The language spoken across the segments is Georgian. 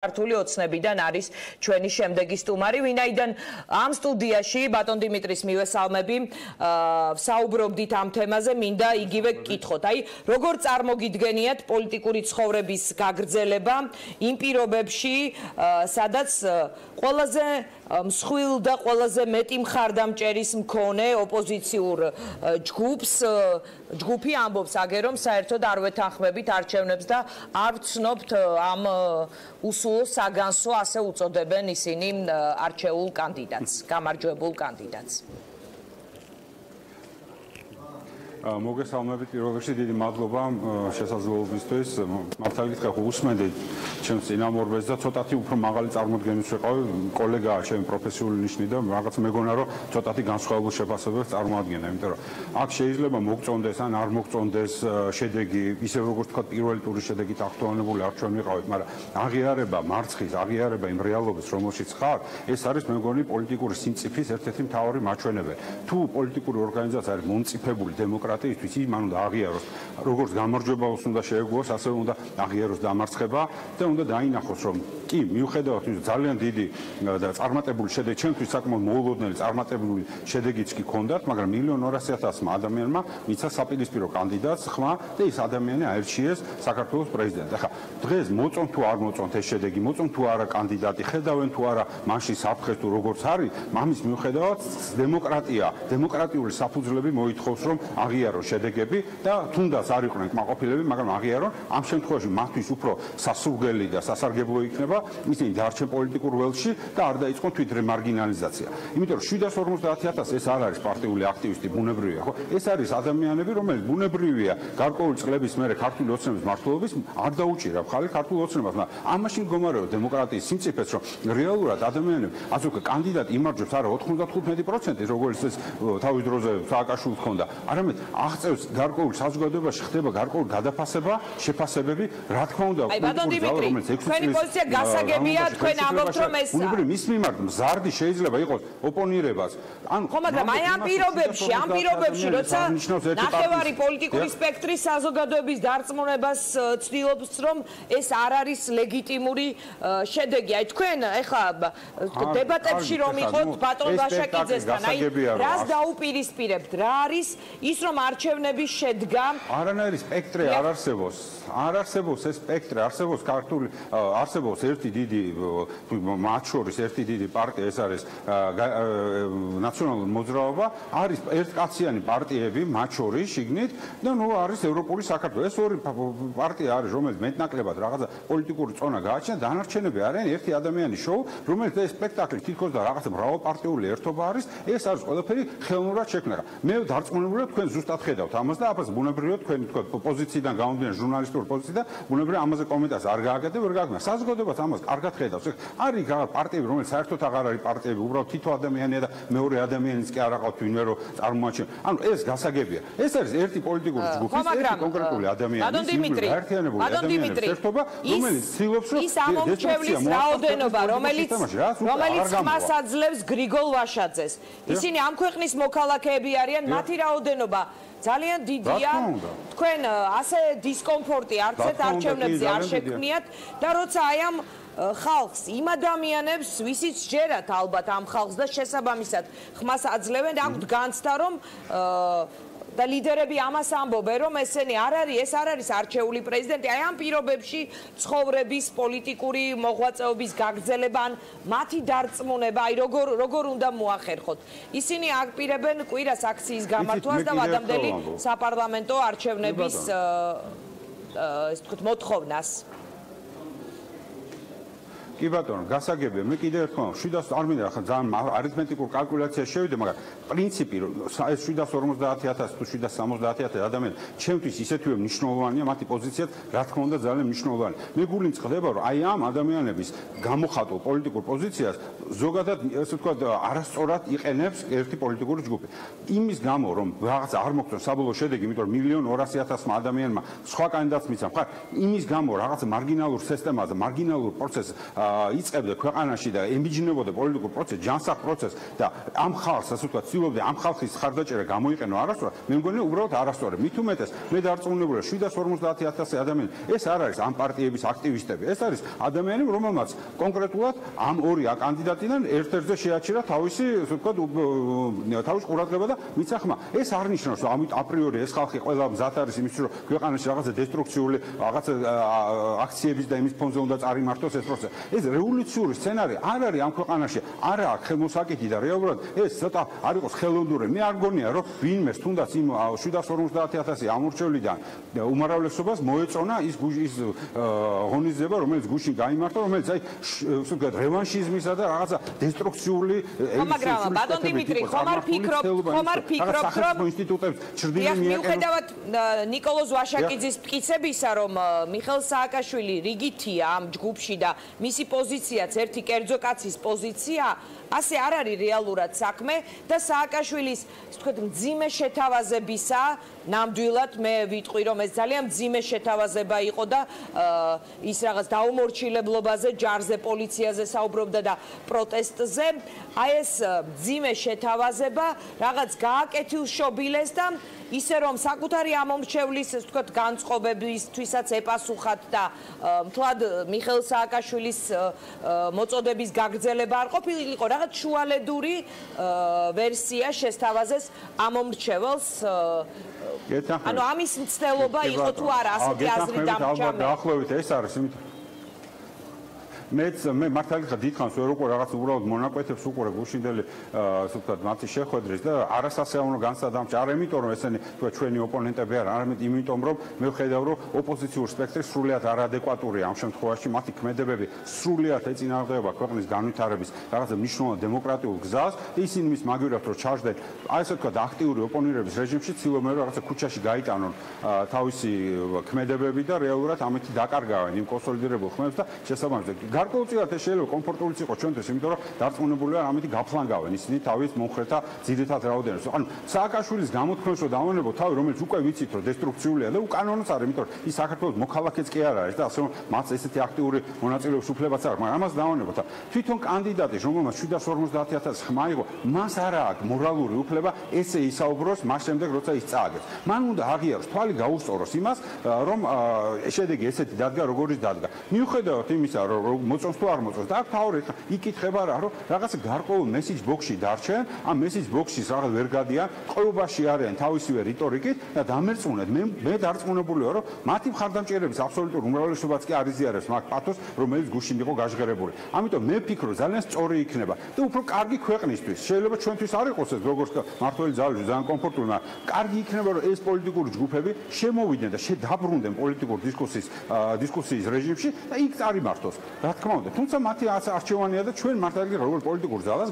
ქართული ოცნებიდან არის ჩვენი შემდეგი სტუმარი, ვინაიდან ამ სტუდიაში ბატონ დიმიტრის მივესალმები, საუბრობდით ამ თემაზე, მინდა იგივე გკითხოთ. აი, როგორ წარმოგიდგენიათ პოლიტიკური ცხოვრების გაგრძელება იმ პირობებში, სადაც ყველაზე მსხვილ და ყველაზე მეტი მხარდამჭერის მქონე ოპოზიციურ ჯგუფი ამბობს აგერ რომ საერთოდ არ ვეთანხმებით არჩევნებს და არ ვცნობთ ამ უსულო საგანსო, ასე უწოდებენ ისინი არჩეულ კანდიდატს, გამარჯვებულ კანდიდატს. მოგესალმებით პირველ რიგში დიდი მადლობა შესაძლებლობისთვის. მართალი გითხრა ხო უსმენდით ჩემს წინამორბედს და ცოტათი უფრო მაღალი წარმოდგენით ვიყავი კოლეგაა ჩემი პროფესიული ნიშნით და რაღაც მეგონა რომ ცოტათი განსხვავებულ შეფასებებს წარმოადგენა, იმიტომ რომ აქ შეიძლება მოგწონდეს ან არ მოგწონდეს შედეგი, ისე როგორც თქვა პირველი ტურის შედეგით აქტუალებული არჩევანი ვიყავით, მაგრამ აღიარება მარცხის, აღიარება იმ რეალობის რომელშიც ხარ, ეს არის მე მგონი პოლიტიკური სიმწიფის ერთ-ერთი მთავარი მაჩვენებელი. თუ პოლიტიკური ორგანიზაცია არის მომწიფებული დემოკრატიისთვის, იმან უნდა აღიაროს, როგორც გამარჯვებას უნდა შეეგუოს, ასევე უნდა აღიაროს დამარცხება და უნდა დაინახოს, რომ კი, მიუხედავად იმისა, ძალიან დიდი და წარმატებული შედეგი, ჩემთვის საკმაოდ მოულოდნელი წარმატებული შედეგიც კი ჰქონდათ, მაგრამ 1.200.000 ადამიანმა მიცა საპირისპირო კანდიდატს ხმა და ის ადამიანი აირჩიეს საქართველოს პრეზიდენტად. ახლა დღეს მოწონ თუ არ მოწონთ ეს შედეგი, მოწონ თუ არა კანდიდატი, ხედავენ თუ არა მაშინ საფრთხეს თუ როგორც არის, ამის მიუხედავად დემოკრატია, დემოკრატიული საფუძვლები მოითხოვს, რომ აღიაროს შედეგები და თუნდაც არ იყვნენ კმაყოფილები, მაგრამ აღიარონ, ამ შემთხვევაში მათთვის უფრო სასურგელი და სასარგებლო იქნება ისინი დარჩენ პოლიტიკურ ველში და არ დაიწყონ თვითრემარგინალიზაცია. იმიტომ რომ 750.000 ეს არ არის პარტიული აქტივისტი, ბუნებრივია, ხო? ეს არის ადამიანები, რომელიც ბუნებრივია, გარკვეული წლების მერე ქართული ოცნების მმართველობის არ დაუჭირა ხალხი ქართულ ოცნებას, მაგრამ ამაში მდგომარეობს დემოკრატიის სიმწიფეც, რომ რეალურად ადამიანები, ასე ვქო, კანდიდატი იმარჯვებს არა 95%, როგორც ეს თავის დროზე სააკაშვილს ჰქონდა, არამედ აღწევს გარკვეულ საზოგადოებაში ხდება გარკვეული გადაფასება, შეფასებები, რა თქმა უნდა, რომელიც 6 წლის გასაგებია, თქვენ ამბობთ, რომ ეს მის მიმართ მზარდი შეიძლება იყოს ოპონირებას. ხო, მაგრამ აი ამ პირობებში, როცა ნახევარი პოლიტიკური სპექტრის საზოგადოების დარწმუნებას ცდილობს, რომ ეს არ არის ლეგიტიმური შედეგი. აი თქვენ ეხლა დებატებში რომ იყოთ ბატონ ვაშაკიძესთან, აი რას დაუპირისპირებთ? რა არის ის რომ არჩევნები შედგა? არანაირი სპექტრი არ არსებობს. არ არსებობს ეს სპექტრი, არსებობს ერთი დიდი მათ შორის ერთი დიდი პარტია, ეს არის ნაციონალური მოძრაობა, არის ერთკაციანი პარტიები მათ შორის შიგნით და ნუ არის ევროპული საქართველო. ეს ორი პარტია არის, რომელიც მეტნაკლებად რაღაცა პოლიტიკური წონა გააჩნია, დანარჩენები არიან ერთი ადამიანის შოუ, რომელიც ეს სპექტაკლი თითქოს და რაღაცა მრავალპარტიული ერთობა არის, ეს არის ყველაფერი ხელოვნურად შექმნა. მე დარწმუნებულია თქვენ ზუსტად ხედავთ ამას და აფას ბუნებრივია თქვენი თქვა პოზიციიდან გამომდინარე ჟურნალისტური პოზიციიდან ბუნებრივია ამაზე კომენტარს არ გააკეთე, ვერ გააკეთე. საზოგადოებას ამას კარგად ხედავს. არის რაღაც პარტიები, რომელიც საერთოდ აღარ არის პარტიები, უბრალოდ თითო ადამიანია და მეორე ადამიანიც კი არ აყავთ ვინმე რომ წარმოაჩენ. ანუ ეს გასაგებია. ეს არის ერთი პოლიტიკური ჯგუფი, ერთი კონკრეტული ადამიანი, ერთიანებული ადამიანების ერთობა, რომელიც ცდილობს რომ ის ამომრჩევლის რაოდენობა, რომელიც ხმას აძლევს გრიგოლ ვაშაძეს. ისინი ამ ქვეყნის მოქალაქეები არიან, მათი რაოდენობა ძალიან დიდია. თქვენ ასე დისკომფორტი არც ერთ არჩევნებზე არ შექმნიათ და როცა აი ამ ხალხს, იმ ადამიანებს, ვისიც ჯერათ ალბათ ამ ხალხს და შესაბამისად ხმას აძლევენ, აქვთ განცდა, რომ და ლიდერები ამას ამბობენ, რომ ეს არ არის არჩეული პრეზიდენტი, აი ამ პირობებში ცხოვრების, პოლიტიკური მოღვაწეობის გაგრძელება, ან მათი დარწმუნება, აი როგორ უნდა მოახერხოთ. ისინი აპირებენ კვირას აქციის გამართვას და ვადამდელი საპარლამენტო არჩევნების ესე ვთქვათ მოთხოვნას. კი ბატონო, გასაგებია, მე კიდევ ერთხელ 700 არ მინდა ახლა ძალიან არითმეტიკურ კალკულაციას შევიდე, მაგრამ პრინციპი ეს 750.000 თუ 770.000 ადამიანი ჩემთვის ისეთივე მნიშვნელოვანია, მათი პოზიციაც რა თქმა უნდა ძალიან მნიშვნელოვანია. მე გული მწყდება, რომ აი ამ ადამიანების გამოხატულ პოლიტიკურ პოზიციას ზოგადად ესე ვთქვათ არასწორად იყენებს ერთი პოლიტიკური ჯგუფი. იმის გამო, რომ რაღაც არ მოგწონს საბოლოო შედეგი, იმიტომ რომ 1.200.000 ადამიანმა სხვა კანდიდატს მიცემ, ხარ, იმის გამო რაღაც მარგინალურ სისტემაზე, მარგინალურ პროცესს იწყებდა ქვეყანაში და ემბიჯნებოდა პოლიტიკურ პროცესს, ჯანსაღ პროცესს და ამ ხალხს, ასე ვთქვათ, ცდილობდა ამ ხალხის ხარდაჭერა გამოიყენო არასწორად, მე მგონი უბრალოდ არასწორად. მით უმეტეს, მე დარწმუნებულია 750,000 ადამიანი, ეს არ არის ამ პარტიების აქტივისტები, ეს არის ადამიანები, რომელმაც კონკრეტულად ამ ორი კანდიდატიდან ერთ-ერთზე შეაჩერა თავისი, ასე ვთქვათ, თავის ყურადღება და მიცახმა. ეს არ ნიშნავს, რომ ამით აპრიორი ეს ხალხი ყველა მზად არის იმისთვის, რომ ქვეყანაში რაღაცა დესტრუქციული რაღაცა აქციების და იმის ფონზე უნდა წარიმართოს ეს პროცესი. ეს რევოლუციური სცენარი არ არის ამ ქვეყანაში, არა აქვს ხელმოსაკითი და რეალურად ეს ცოტა არ იყოს ხელოვნური. მე არ მგონია, რომ ვინმეს თუნდაც იმ 750,000 ამორჩევლიდან უმრავლესობას მოეწონა ის ღონისძიება, რომელიც გუშინ გაიმართა, რომელიც აი ასე ვთქვათ, რევანშიზმისა და რაღაცა დესტრუქციული მაგრამ ბატონ დიმიტრი, ხომ არ ფიქრობ, რომ ინსტიტუტებს ჩრდილო მიუხედავად ნიკოლოზ ვაშაკიძის მტკიცებისა, რომ მიხეილ სააკაშვილი რიგითია ამ ჯგუფში და მისი პოზიციაც ერთი კერძო კაცის პოზიცია, ასე არ არის რეალურად საქმე და სააკაშვილის, ასე ვთქვათ, მძიმე შეთავაზებისა, ნამდვილად მე ვიტყვი, რომ ეს ძალიან მძიმე შეთავაზება იყო და ის რაღაც დაუმორჩილებლობაზე, ჯარზე, პოლიციაზე საუბრობდა და პროტესტზე, აი ეს მძიმე შეთავაზება რაღაც გააკეთილშობილეს და ისე რომ საკუთარი ამომრჩევლის, ასე ვთქვათ, განწყობებისთვისაც ეპასუხათ და მთლად მიხეილ სააკაშვილის მოწოდების გაგრძელება არ ყოფილიყო, რაღაც შუალედური ვერსია შესთავაზეს ამომრჩეველს. ანუ ამის მცდელობა იყო თუ არა ასეთი აზრი დამჭამე. დაახლოებით ეს არის, იმიტომ მე მართალია დიდხანს ვერ უყურე რაღაც უბრალოდ მონაკვეთებს უყურე გუშინდელი ასე ვთქვათ მათი შეხვედრის და არასასიამოვნო განსადამჭი არ იმიტომ რომ ესენი თქვა ჩვენი ოპონენტები არ არამედ იმიტომ რომ მე ვხედავ რომ ოპოზიციურ სპექტრი სრულიად არადეკვატურია ამ შემთხვევაში მათი ქმედებები სრულიად ეწინააღმდეგება ქვეყნის განვითარების რაღაცა მნიშვნელოვან დემოკრატიულ გზას და ისინი მის მაგივრად რომ ჩარჯდნენ აი ასე ვთქვათ აქტიური ოპონირების რეჟიმში ცდილობენ რომ რაღაცა ქუჩაში გაიტანონ თავისი ქმედებები და რეალურად ამით დაკარგავენ იმ კონსოლიდირებულ ხმებს და შესაბამისად გარკვეულწილად ეს შეიძლება კომფორტულიც იყოს ჩვენთვის, იმიტომ რომ დარწმუნებულია ამით გაფლანგავენ ისინი თავის მომხრეთა ძირითად რაოდენობას. ანუ სააკაშვილის გამოთქმებს რომ დავანებოთ თავი, რომელიც უკვე ვიცით რომ დესტრუქციულია და უკანონოც არის, იმიტომ რომ ის საქართველოს მოქალაქეც კი არ არის და ასე რომ მას ესეთი აქტიური მონაწილეობის უფლებაც არ აქვს, მაგრამ ამას დავანებოთ. თვითონ კანდიდატი, რომელმაც 750,000 ხმა იყო, მას არ აქვს მორალური უფლება ესე ისაუბროს მას შემდეგ, როცა ის წააგებს. მან უნდა აღიაროს, თვალი გაუსწოროს იმას, რომ შედეგი ესეთი დადგა, როგორიც დადგა. მიუხედავად იმისა, რომ მოწონს თუ არ მოწონს და აქ თავი იკითხება რა რომ რაღაცა გარკვეულ მესიჯ ბოქსში დარჩენ ამ მესიჯ ბოქსის რაღაც ვერ გადიან ყრუბაში არიან თავისივე რიტორიკით და დამერწმუნეთ მე დარწმუნებულია რომ მათი მხარდამჭერების აბსოლუტურ უმრავლესობაც კი არ იზიარებს მაგ პათოს რომელიც გუშინ იყო გაჟღერებული ამიტომ მე ვფიქრობ ძალიან სწორი იქნება და უფრო კარგი ქვეყნისთვის შეიძლება ჩვენთვის არ იყოს ეს როგორც მართველი ძალები ძალიან კომფორტული მაგრამ კარგი იქნება რომ ეს პოლიტიკური ჯგუფები შემოვიდნენ და შედაბრუნდნენ პოლიტიკურ დისკუსიის რეჟიმში და იქ წარიმართოს რა თქმა უნდა, თუმცა მათი არჩევანია და ჩვენ მართალია როგორც პოლიტიკურ ძალას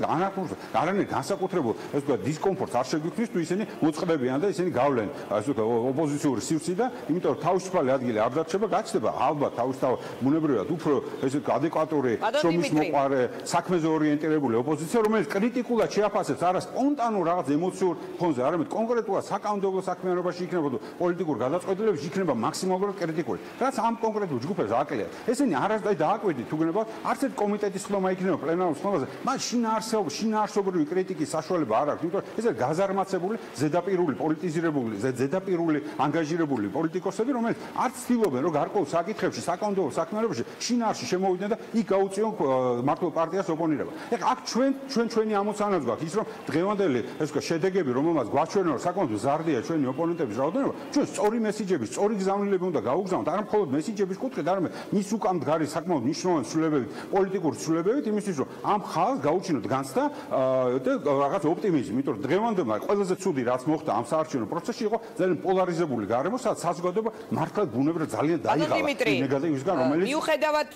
არანაირ განსაკუთრებულ ეს ვთქვათ დისკომფორტს არ შეგვიქმნის თუ ისინი მოწყდებიან და ისინი გავლენ ასე ვთქვათ ოპოზიციური სივრციდან, იმიტომ რომ თავისუფალი ადგილი არ დარჩება, გაჩნდება ალბათ თავისთავად ბუნებრივად უფრო ესე ადეკვატური შრომის მოყარე, საქმეზე ორიენტირებული ოპოზიცია, რომელიც კრიტიკულად შეაფასებს არა სპონტანურ რაღაც ემოციურ ფონზე, არამედ კონკრეტულად საკანონმდებლო საქმიანობაში იქნება თუ პოლიტიკურ გადაწყვეტილებებში იქნება მაქსიმალურად კრიტიკული. რაც ამ კონკრეტულ ჯგუფებს აკლია. ესენი არასდროს დააკვირდით თუ გნებავთ არც ერთ კომიტეტის ხდომა იქნება პლენარულ ხდომაზე მას შინაარსობრივი კრიტიკის საშუალება არ აქვს იმიტომ რომ ეს გაზარმაცებული ზედაპირული პოლიტიზირებული ზედაპირული ანგაჟირებული პოლიტიკოსები რომელიც არც ცდილობენ რომ გარკვეულ საკითხებში საკანონმდებლო საქმიანობაში შინაარსში შემოვიდნენ და იქ გაუწიონ მართლ პარტიას ოპონირება ეხლა აქ ჩვენი ამოცანაც გვაქვს ის რომ დღევანდელი ეს ვთქვათ შედეგები რომელმაც გვაჩვენა რომ საკმაოდ მზარდია ჩვენი ოპონენტების რაოდენობა ჩვენ სწორი მესიჯები სწორი გზავნილები უნდა გავუგზავნოთ არა მხოლოდ მესიჯების კუთხით არამედ მის უკან მდგარი საკმაოდ მნიშვნელოვანი ცვლილებებით, პოლიტიკური ცვლილებებით, იმისთვის რომ ამ ხალხს გაუჩინოთ განცდა და რაღაც ოპტიმიზმი, იმიტომ რომ დღევანდელმა ყველაზე ცუდი რაც მოხდა ამ საარჩევნო პროცესში იყო ძალიან პოლარიზებული გარემო, სადაც საზოგადოება მართლაც ბუნებრივად ძალიან დაიღალა ნეგატივისგან, რომელიც მიუხედავად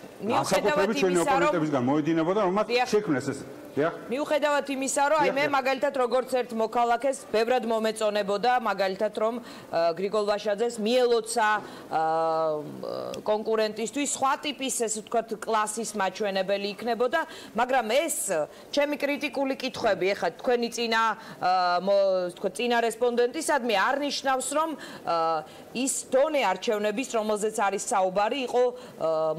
ჩვენი ოპონენტებისგან მოედინებოდა, რომელმაც შექმნეს ეს მიუხედავად იმისა, რომ აი მე მაგალითად როგორც ერთ მოქალაქეს ბევრად მომეწონებოდა მაგალითად რომ გრიგოლ ვაშაძეს მიელოცა კონკურენტისთვის სხვა ტიპის ესე ვთქვათ კლასის მაჩვენებელი იქნებოდა, მაგრამ ეს ჩემი კრიტიკული კითხვები ეხლა თქვენი წინა რესპონდენტისადმი არ ნიშნავს რომ ის დონე არჩევნების რომელზეც არის საუბარი იყო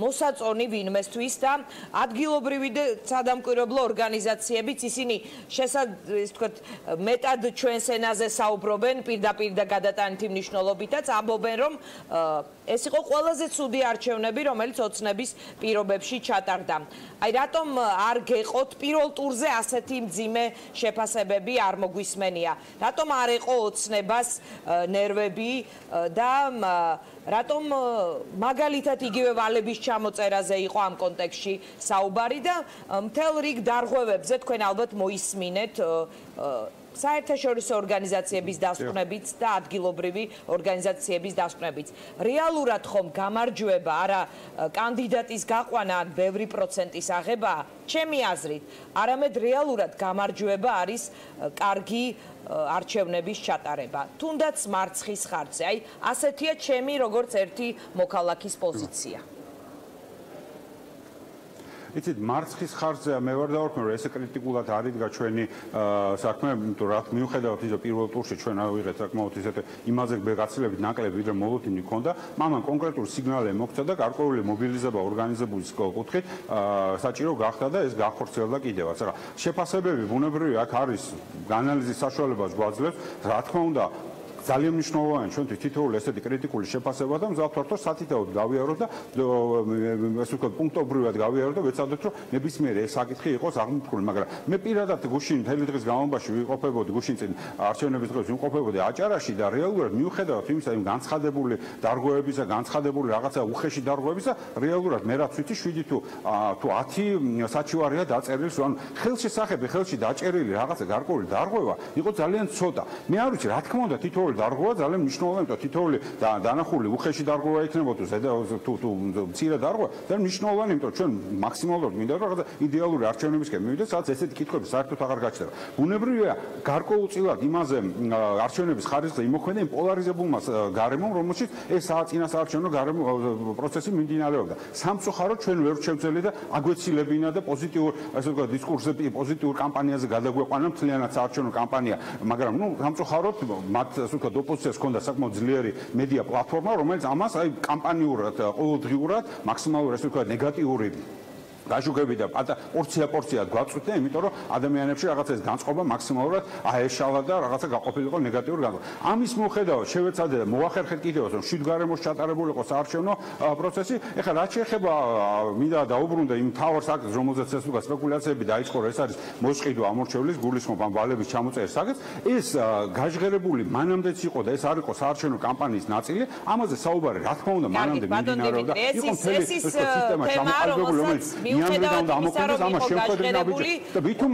მოსაწონი ვინმესთვის და ადგილობრივი და სადამკვირვებლო ორგანიზაციებიც ისინი მეტად ჩვენს ენაზე საუბრობენ პირდაპირ და გადატანითი მნიშვნელობითაც ამბობენ რომ ეს იყო ყველაზე ცუდი არჩევნები რომელიც ოცნების პირობებში ჩატარდა. აი რატომ არ გეყოთ პირველ ტურზე ასეთი მძიმე შეფასებები არ მოგვისმენია? რატომ არ ეყო ოცნებას ნერვები და რატომ მაგალითად იგივე ვალების ჩამოწერაზე იყო ამ კონტექსტში საუბარი და მთელ რიგ დარღვევებზე თქვენ ალბათ მოისმინეთ საერთაშორისო ორგანიზაციების დასკვნებიც და ადგილობრივი ორგანიზაციების დასკვნებიც. რეალურად ხომ გამარჯვება არა კანდიდატის გაყვანა ან ბევრი პროცენტის აღება, ჩემი აზრით, არამედ რეალურად გამარჯვება არის კარგი არჩევნების ჩატარება. თუნდაც მარცხის ხარჯზე. აი, ასეთია ჩემი როგორც ერთი მოქალაქის პოზიცია. იცით მარცხის ხარჯზე მე ვარ დავარქმევ რომ ესე კრიტიკულად არ იდგა ჩვენი საქმე, იმიტომ რომ მიუხედავად ის რომ პირველ ტურში ჩვენ ავიღეთ საკმაოდ ისეთ იმაზე გაცილებით ნაკლები ვიდრე მოლოდინი ჰქონდა, მამან კონკრეტული სიგნალები მოგცა და გარკვეული მობილიზება ორგანიზების კუთხით საჭირო გახდა და ეს გახორციელდა კიდევაც. რა შეფასებები ბუნებრივია აქ არის ანალიზის საშუალებას გვაძლევს, რა თქმა უნდა ძალიან მნიშვნელოვანია ჩვენთვის თითოეული ესეთი კრიტიკული შეფასება და მზადვართ სათითაოდ გავიაროთ და ასე ვთქვათ პუნქტობრივად გავიაროთ და ვეცადოთ რომ ნებისმიერი ეს საკითხი იყოს აღმოფხული, მაგრამ მე პირადად გუშინ მთელი დღის განმავლობაში ვიყოფებოდი გუშინ წინ არჩევნების დღეს ვიყოფებოდი აჭარაში და რეალურად მიუხედავად იმისა იმ განცხადებული დარღვევებისა, განცხადებული რაღაცა უხეში დარღვევებისა, რეალურად მე რაც ვიცი 7 თუ 10 საჩივარია დაწერილი, ანუ ხელშესახები, ხელში დაჭერილი რაღაცა გარკვეული დარღვევა იყო ძალიან ცოტა. მე არ ვიცი რა თქმა უნდა თითოეული დარღვევა ძალიან მნიშვნელოვანია, იმიტომ თითოეული დანახული უხეში დარღვევა იქნებოდა თუ მცირე დარღვევა, ძალიან მნიშვნელოვანია, იმიტომ ჩვენ მაქსიმალურად მინდა რომ რაღაცა იდეალური არჩევნებისკენ მივიდეთ, სადაც ესეთი კითხვები საერთოდ აღარ გაჩნდება. ბუნებრივია გარკვეულწილად იმაზე არჩევნების ხარისხზე იმოქმედა იმ პოლარიზებულმა გარემომ, რომელშიც ეს წინასაარჩევნო პროცესი მიმდინარეობდა. სამწუხაროდ ჩვენ ვერ შევძელი და აგვეცილებინა და პოზიტიურ ასე ვთქვათ დისკურსზე, პოზიტიურ კამპანიაზე გადაგვეყვანა მთლიანად საარჩევნო კამპანია, მაგრამ გამწუხაროდ მათ ოპოზიციას ჰქონდა საკმაოდ ძლიერი მედია პლატფორმა, რომელიც ამას აი კამპანიურად, ყოველდღიურად მაქსიმალურად ასე ვთქვათ ნეგატიური გაჟუგები და პორცია გვაწყვეტდა, იმიტომ რომ ადამიანებში რაღაცა ეს განწყობა მაქსიმალურად აეშალა და რაღაცა გაყოფილიყო ნეგატიური განწყობა. ამის მიუხედავად შევეცადე და მოახერხეთ კიდევ რომ შვიდგარემოს ჩატარებული იყო საარჩევნო პროცესი. ეხლა რაც შეეხება მინდა დაუბრუნდა იმ მთავარ საკითხს, რომელზეც ეს უკვე სპეკულაციები დაიწყო, ეს არის მოსყიდვა ამორჩევლის გულისხმობ ამ ვალების ჩამოწერის საკითხს. ეს გაჟღერებული მანამდეც იყო და ეს არ იყო საარჩევნო კამპანიის ნაწილი. ამაზე საუბარი რა თქმა უნდა მანამდე მიმდინარეობდა. იყო მთელი სისტემა ჩამოყალიბებული, რომელიც მიუხედავად იმისა, რომ იყო გაჟღერებული,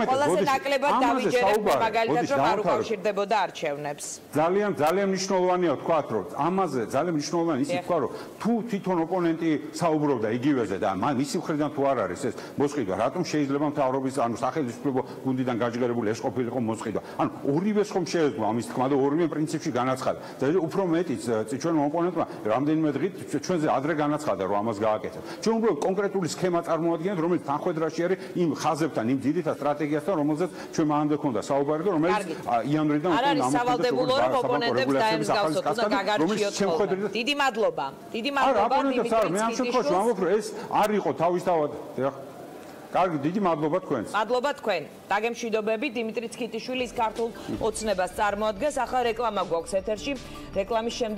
ყველაზე ნაკლებად დავიჯერებთ მაგალითად, რომ არ უკავშირდებოდა არჩევნებს. ძალიან მნიშვნელოვანია თქვა, რომ ამაზე ძალიან მნიშვნელოვანია ისიც თქვა, რომ თუ თვითონ ოპონენტი საუბრობდა იგივეზე და მისი მხრიდან თუ არ არის ეს მოსყიდვა, რატომ შეიძლება მთავრობის ანუ სახელმწიფო გუნდიდან გაჟღერებული ეს ყოფილიყო მოსყიდვა? ანუ ორივეს ხომ შეეძლო ამის თქმა და ორივე პრინციპში განაცხადა. და უფრო მეტიც ჩვენ ოპონენტმა რამდენიმე დღით ჩვენზე ადრე განაცხადა, რომ ამას გააკეთებთ. ჩვენ უბრალოდ კონკრეტული სქემა წარმოადგენთ, რომელიც თანხმედრაში არის იმ ხაზებთან, იმ ძირითად სტრატეგიასთან, რომელზეც ჩვენ მანამდე ქონდა საუბარი და რომელიც იანვრიდან უკვე არის სავალდებულო რომ ოპონენტებს დაემსგავსოთ და გაგარჩიოთ ხოლმე. დიდი მადლობა. დიდი მადლობა დიმიტრი ცკიტიშვილს. მე ამ შემთხვევაში ვამბობ, რომ ეს არ იყო თავისთავად. კარგი, დიდი მადლობა თქვენს. მადლობა თქვენ. დაგემშვიდობები დიმიტრი ცკიტიშვილის ქართულ ოცნებას წარმოადგენს. ახლა რეკლამა გვაქვს ეთერში. რეკლამის შემდეგ